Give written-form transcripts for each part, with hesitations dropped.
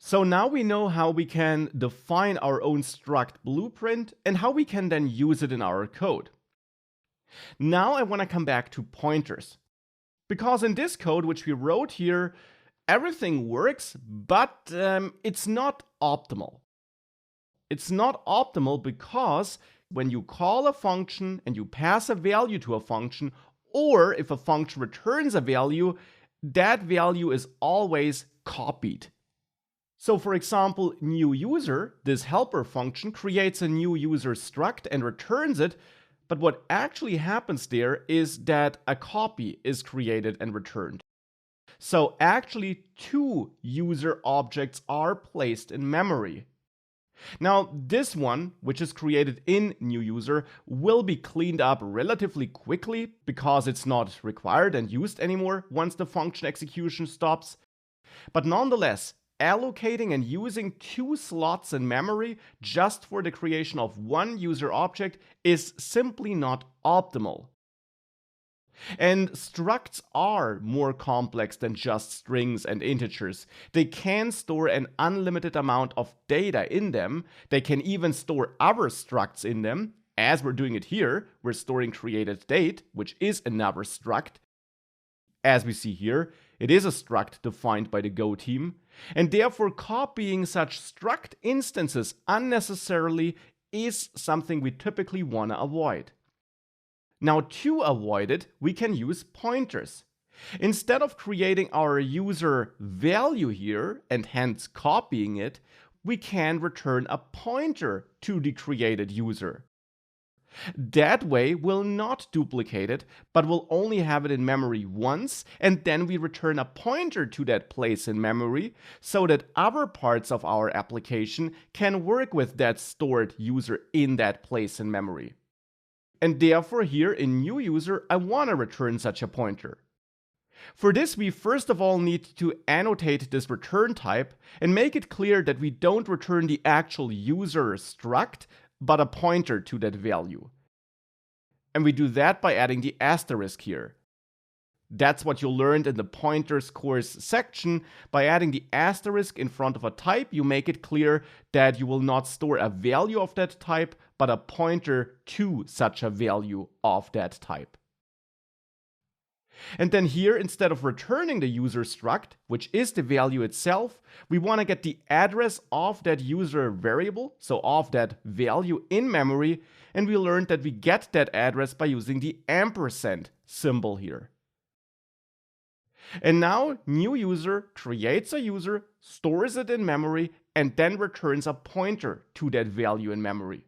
So now we know how we can define our own struct blueprint and how we can then use it in our code. Now I want to come back to pointers. Because in this code, which we wrote here, everything works, but it's not optimal. It's not optimal because when you call a function and you pass a value to a function, or if a function returns a value, that value is always copied. So for example, new user, this helper function, creates a new user struct and returns it, but what actually happens there is that a copy is created and returned. So actually two user objects are placed in memory. Now this one, which is created in new user, will be cleaned up relatively quickly because it's not required and used anymore once the function execution stops. But nonetheless, allocating and using two slots in memory just for the creation of one user object is simply not optimal. And structs are more complex than just strings and integers. They can store an unlimited amount of data in them. They can even store other structs in them. As we're doing it here, we're storing created date, which is another struct. As we see here, it is a struct defined by the Go team, and therefore copying such struct instances unnecessarily is something we typically want to avoid. Now to avoid it, we can use pointers. Instead of creating our user value here and hence copying it, we can return a pointer to the created user. That way we'll not duplicate it, but we'll only have it in memory once, and then we return a pointer to that place in memory so that other parts of our application can work with that stored user in that place in memory. And therefore here in new user, I want to return such a pointer. For this, we first of all need to annotate this return type and make it clear that we don't return the actual user struct, but a pointer to that value. And we do that by adding the asterisk here. That's what you learned in the pointers course section. By adding the asterisk in front of a type, you make it clear that you will not store a value of that type, but a pointer to such a value of that type. And then here, instead of returning the user struct, which is the value itself, we want to get the address of that user variable, so of that value in memory, and we learned that we get that address by using the ampersand symbol here. And now new user creates a user, stores it in memory, and then returns a pointer to that value in memory.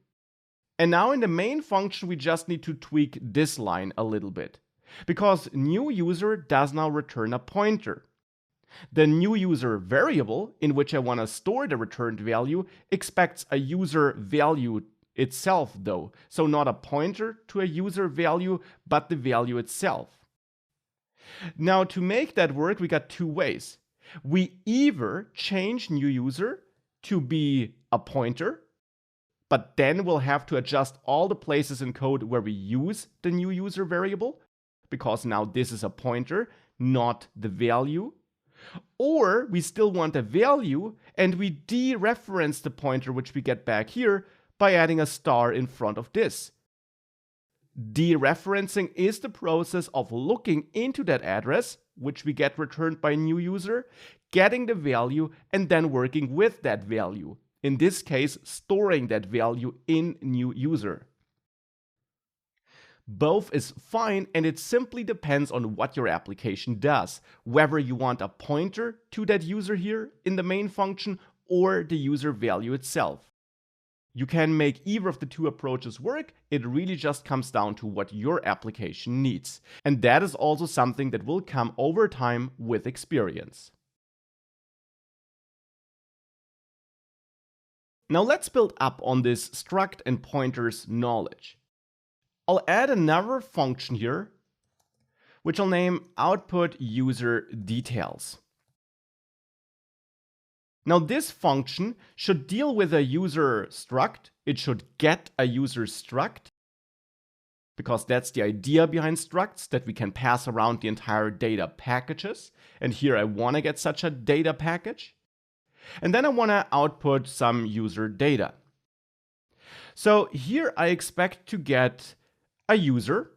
And now in the main function, we just need to tweak this line a little bit, because new user does now return a pointer. The new user variable, in which I want to store the returned value, expects a user value itself though, so not a pointer to a user value, but the value itself. Now to make that work, we got two ways. We either change new user to be a pointer, but then we'll have to adjust all the places in code where we use the new user variable, because now this is a pointer, not the value. Or we still want a value and we dereference the pointer which we get back here by adding a star in front of this. Dereferencing is the process of looking into that address, which we get returned by new user, getting the value, and then working with that value. In this case, storing that value in new user. Both is fine, and it simply depends on what your application does, whether you want a pointer to that user here in the main function or the user value itself. You can make either of the two approaches work. It really just comes down to what your application needs. And that is also something that will come over time with experience. Now let's build up on this struct and pointers knowledge. I'll add another function here, which I'll name output user details. Now this function should deal with a user struct. It should get a user struct, because that's the idea behind structs, that we can pass around the entire data packages. And here I want to get such a data package. And then I want to output some user data. So here I expect to get a user.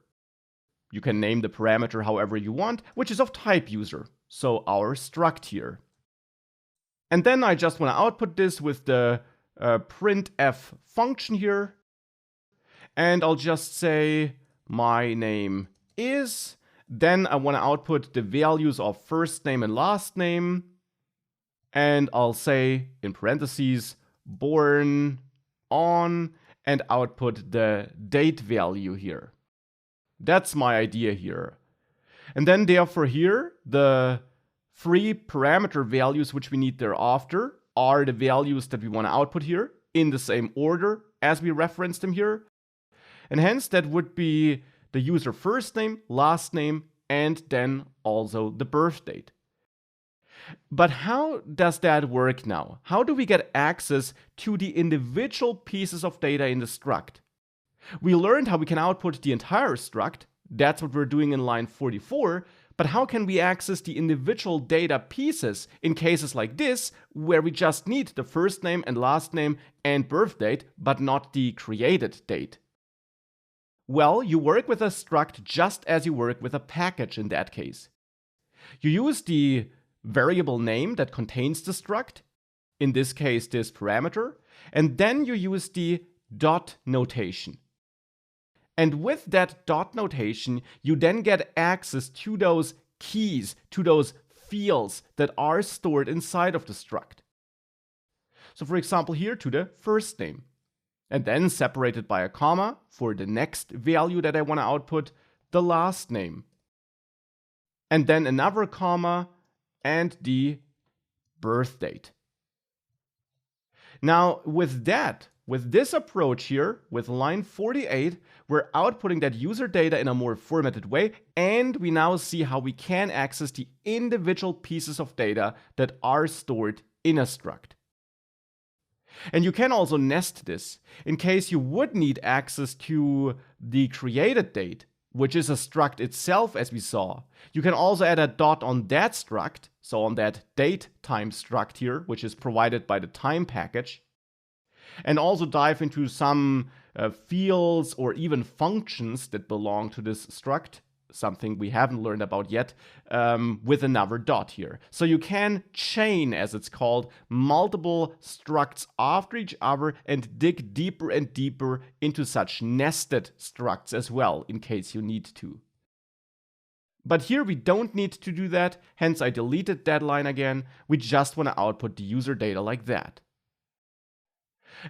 You can name the parameter however you want, which is of type user, so our struct here. And then I just want to output this with the printf function here. And I'll just say my name is. Then I want to output the values of first name and last name. And I'll say in parentheses born on and output the date value here. That's my idea here. And then therefore here, the three parameter values which we need thereafter are the values that we want to output here in the same order as we referenced them here. And hence that would be the user first name, last name, and then also the birth date. But how does that work now? How do we get access to the individual pieces of data in the struct? We learned how we can output the entire struct. That's what we're doing in line 44. But how can we access the individual data pieces in cases like this, where we just need the first name and last name and birth date, but not the created date? Well, you work with a struct just as you work with a package in that case. You use the variable name that contains the struct, in this case this parameter, and then you use the dot notation. And with that dot notation, you then get access to those keys, to those fields that are stored inside of the struct. So for example here to the first name, and then separated by a comma for the next value that I want to output, the last name. And then another comma and the birth date. Now with this approach here, with line 48, we're outputting that user data in a more formatted way, and we now see how we can access the individual pieces of data that are stored in a struct. And you can also nest this in case you would need access to the created date, which is a struct itself as we saw. You can also add a dot on that struct, so on that date time struct here, which is provided by the time package, and also dive into some fields or even functions that belong to this struct, something we haven't learned about yet, with another dot here. So you can chain, as it's called, multiple structs after each other and dig deeper and deeper into such nested structs as well, in case you need to. But here we don't need to do that, hence I deleted that line again. We just want to output the user data like that.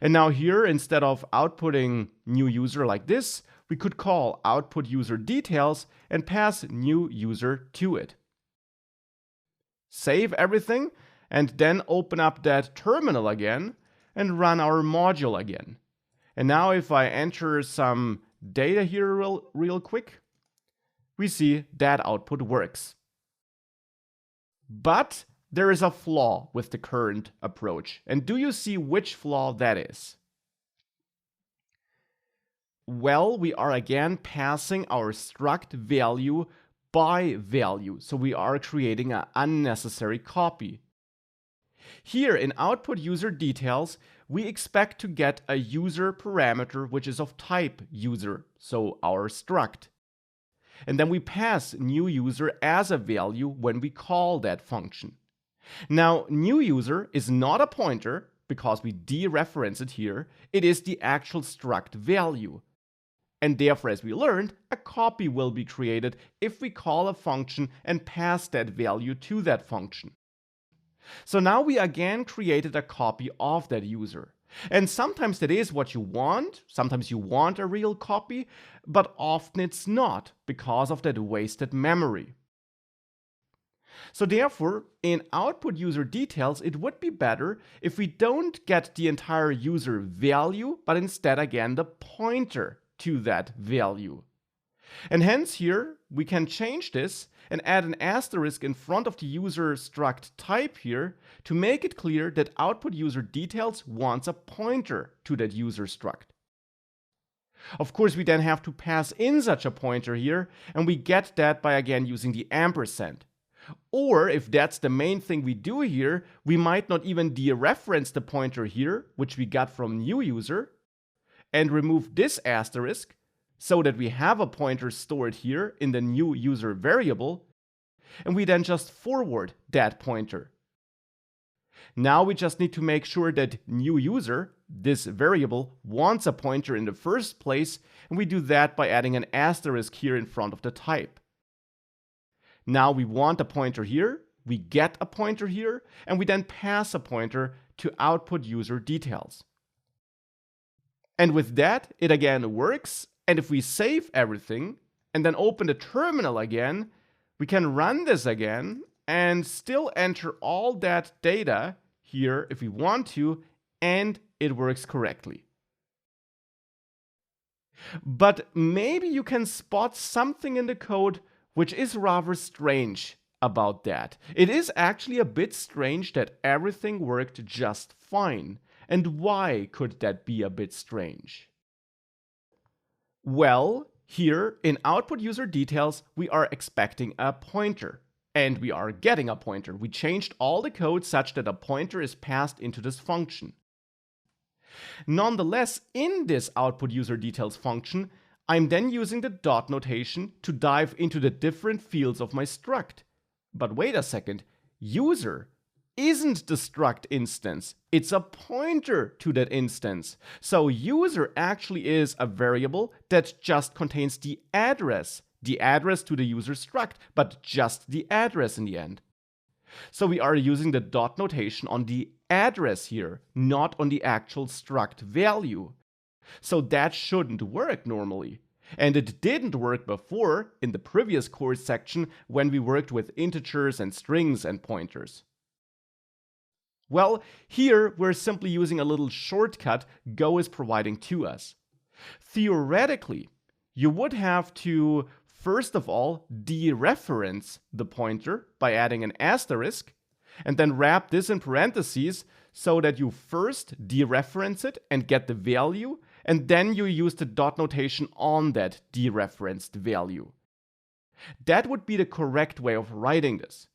And now here, instead of outputting new user like this, we could call output user details and pass new user to it. Save everything and then open up that terminal again and run our module again. And now if I enter some data here real quick, we see that output works. But there is a flaw with the current approach. And do you see which flaw that is? Well, we are again passing our struct value by value. So we are creating an unnecessary copy. Here in output user details, we expect to get a user parameter which is of type user, so our struct. And then we pass new user as a value when we call that function. Now, new user is not a pointer because we dereference it here. It is the actual struct value. And therefore, as we learned, a copy will be created if we call a function and pass that value to that function. So now we again created a copy of that user. And sometimes that is what you want. Sometimes you want a real copy, but often it's not because of that wasted memory. So therefore, in output user details, it would be better if we don't get the entire user value, but instead again the pointer to that value. And hence here, we can change this and add an asterisk in front of the user struct type here to make it clear that output user details wants a pointer to that user struct. Of course, we then have to pass in such a pointer here, and we get that by again using the ampersand. Or if that's the main thing we do here, we might not even dereference the pointer here, which we got from new user, and remove this asterisk so that we have a pointer stored here in the new user variable, and we then just forward that pointer. Now we just need to make sure that new user, this variable, wants a pointer in the first place, and we do that by adding an asterisk here in front of the type. Now we want a pointer here, we get a pointer here, and we then pass a pointer to output user details. And with that, it again works, and if we save everything and then open the terminal again, we can run this again and still enter all that data here if we want to, and it works correctly. But maybe you can spot something in the code which is rather strange about that. It is actually a bit strange that everything worked just fine. And why could that be a bit strange? Well, here in output user details, we are expecting a pointer. And we are getting a pointer. We changed all the code such that a pointer is passed into this function. Nonetheless, in this output user details function, I'm then using the dot notation to dive into the different fields of my struct. But wait a second, user isn't the struct instance, it's a pointer to that instance. So user actually is a variable that just contains the address to the user struct, but just the address in the end. So we are using the dot notation on the address here, not on the actual struct value. So that shouldn't work normally. And it didn't work before in the previous course section when we worked with integers and strings and pointers. Well, here we're simply using a little shortcut Go is providing to us. Theoretically, you would have to first of all dereference the pointer by adding an asterisk, and then wrap this in parentheses so that you first dereference it and get the value, and then you use the dot notation on that dereferenced value. That would be the correct way of writing this.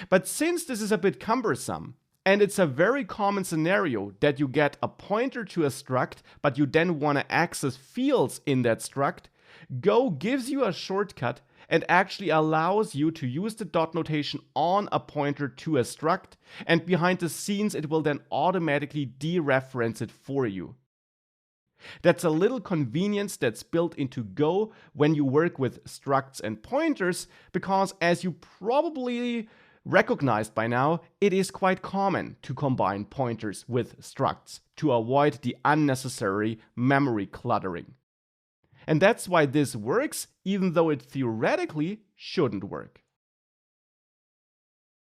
But since this is a bit cumbersome, and it's a very common scenario that you get a pointer to a struct, but you then want to access fields in that struct, Go gives you a shortcut and actually allows you to use the dot notation on a pointer to a struct, and behind the scenes it will then automatically dereference it for you. That's a little convenience that's built into Go when you work with structs and pointers, because as you probably recognized by now, it is quite common to combine pointers with structs to avoid the unnecessary memory cluttering. And that's why this works, even though it theoretically shouldn't work.